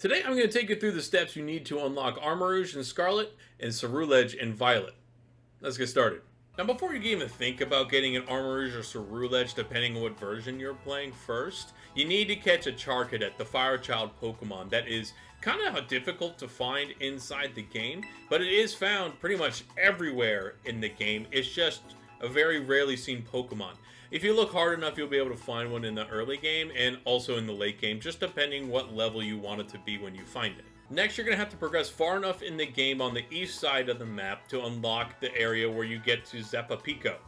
Today I'm going to take you through the steps you need to unlock Armarouge and Scarlet and Ceruledge and Violet. Let's get started. Now before you can even think about getting an Armarouge or Ceruledge, depending on what version you're playing first, you need to catch a Charcadet, the Fire Child Pokemon that is kind of difficult to find inside the game, but it is found pretty much everywhere in the game. It's just a very rarely seen Pokemon. If you look hard enough, you'll be able to find one in the early game and also in the late game, just depending what level you want it to be when you find it. Next, you're going to have to progress far enough in the game on the east side of the map to unlock the area where you get to Zepapico.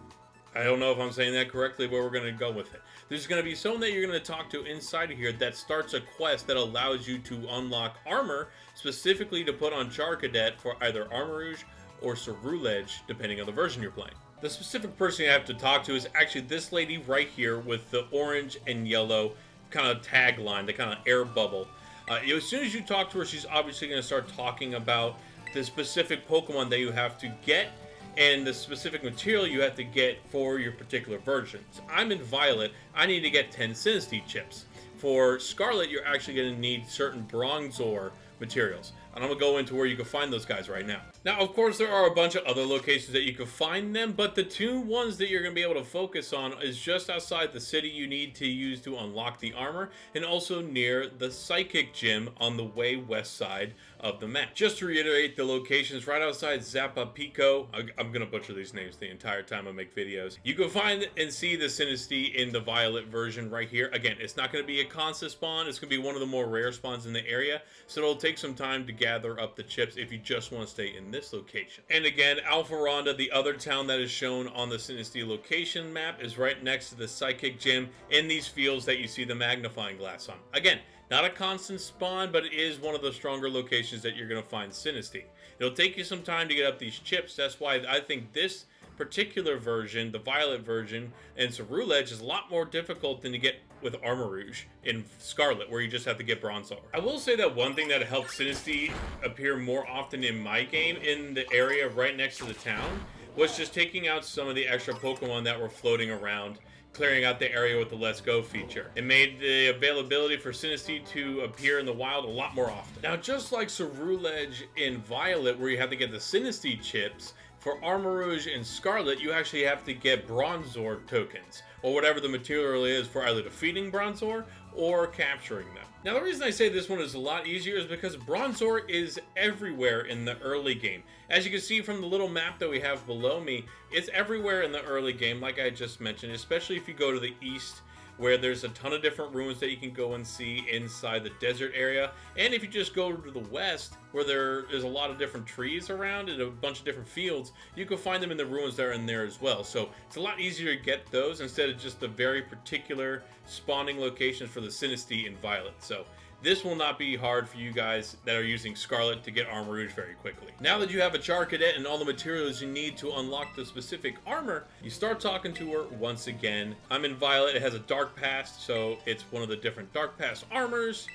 I don't know if I'm saying that correctly, but we're going to go with it. There's going to be someone that you're going to talk to inside of here that starts a quest that allows you to unlock armor, specifically to put on Charcadet for either Armarouge or Ceruledge, depending on the version you're playing. The specific person you have to talk to is actually this lady right here with the orange and yellow kind of tagline, the kind of air bubble. As soon as you talk to her, she's obviously going to start talking about the specific Pokemon that you have to get and the specific material you have to get for your particular versions. I'm in Violet. I need to get 10 Sinistee chips. For Scarlet, you're actually going to need certain Bronzor materials. And I'm going to go into where you can find those guys right now. Now, of course, there are a bunch of other locations that you can find them, but the two ones that you're going to be able to focus on is just outside the city you need to use to unlock the armor, and also near the Psychic Gym on the way west side of the map. Just to reiterate, the locations right outside Zepapico. I'm going to butcher these names the entire time I make videos. You can find and see the Sinistee in the Violet version right here. Again, it's not going to be a constant spawn. It's going to be one of the more rare spawns in the area, so it'll take some time to gather up the chips if you just want to stay in this location. And again, Alpharonda, the other town that is shown on the Sinistee location map, is right next to the Psychic Gym in these fields that you see the magnifying glass on. Again, not a constant spawn, but it is one of the stronger locations that you're going to find Sinistee. It'll take you some time to get up these chips. That's why I think this particular version, the Violet version, and Ceruledge is a lot more difficult than to get with Armarouge in Scarlet, where you just have to get Bronzor. I will say that one thing that helped Sinistee appear more often in my game, in the area right next to the town, was just taking out some of the extra Pokemon that were floating around, clearing out the area with the Let's Go feature. It made the availability for Sinistee to appear in the wild a lot more often. Now, just like Ceruledge in Violet, where you have to get the Sinistee chips, for Armarouge and Scarlet, you actually have to get Bronzor tokens, or whatever the material is for either defeating Bronzor or capturing them. Now, the reason I say this one is a lot easier is because Bronzor is everywhere in the early game. As you can see from the little map that we have below me, it's everywhere in the early game, like I just mentioned, especially if you go to the east, where there's a ton of different ruins that you can go and see inside the desert area. And if you just go to the west, where there is a lot of different trees around and a bunch of different fields, you can find them in the ruins that are in there as well. So it's a lot easier to get those instead of just the very particular spawning locations for the Sinistee in Violet. So this will not be hard for you guys that are using Scarlet to get Armarouge very quickly. Now that you have a Charcadet and all the materials you need to unlock the specific armor, you start talking to her once again. I'm in Violet. It has a Dark Past, so it's one of the different Dark Past armors.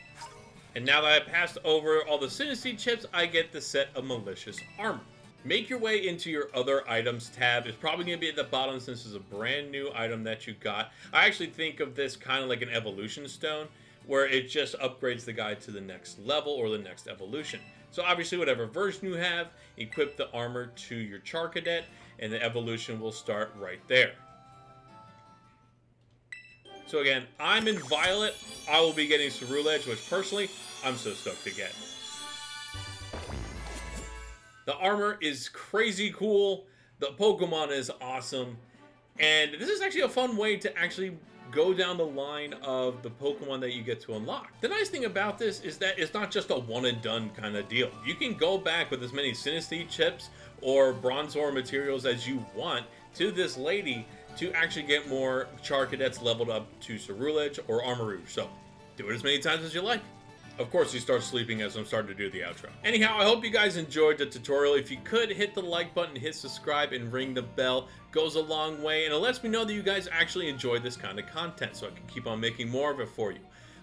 And now that I passed over all the Sinistee chips, I get the set of Malicious Armor. Make your way into your other items tab. It's probably going to be at the bottom since it's a brand new item that you got. I actually think of this kind of like an evolution stone, where it just upgrades the guy to the next level or the next evolution. So obviously, whatever version you have, equip the armor to your Charcadet, and the evolution will start right there. So again, I'm in Violet. I will be getting Ceruledge, which personally, I'm so stoked to get. The armor is crazy cool. The Pokemon is awesome. And this is actually a fun way to actually go down the line of the Pokemon that you get to unlock. The nice thing about this is that it's not just a one and done kind of deal. You can go back with as many Sinistee chips or Bronzor materials as you want to this lady to actually get more Charcadets leveled up to Ceruledge or Armarouge. So do it as many times as you like. Of course, you start sleeping as I'm starting to do the outro. Anyhow, I hope you guys enjoyed the tutorial. If you could, hit the like button, hit subscribe, and ring the bell. Goes a long way, and it lets me know that you guys actually enjoy this kind of content, so I can keep on making more of it for you.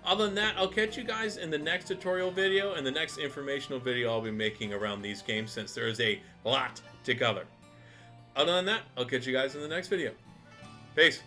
Other than that, I'll catch you guys in the next tutorial video and the next informational video I'll be making around these games, since there is a lot to cover. Other than that, I'll catch you guys in the next video. Peace.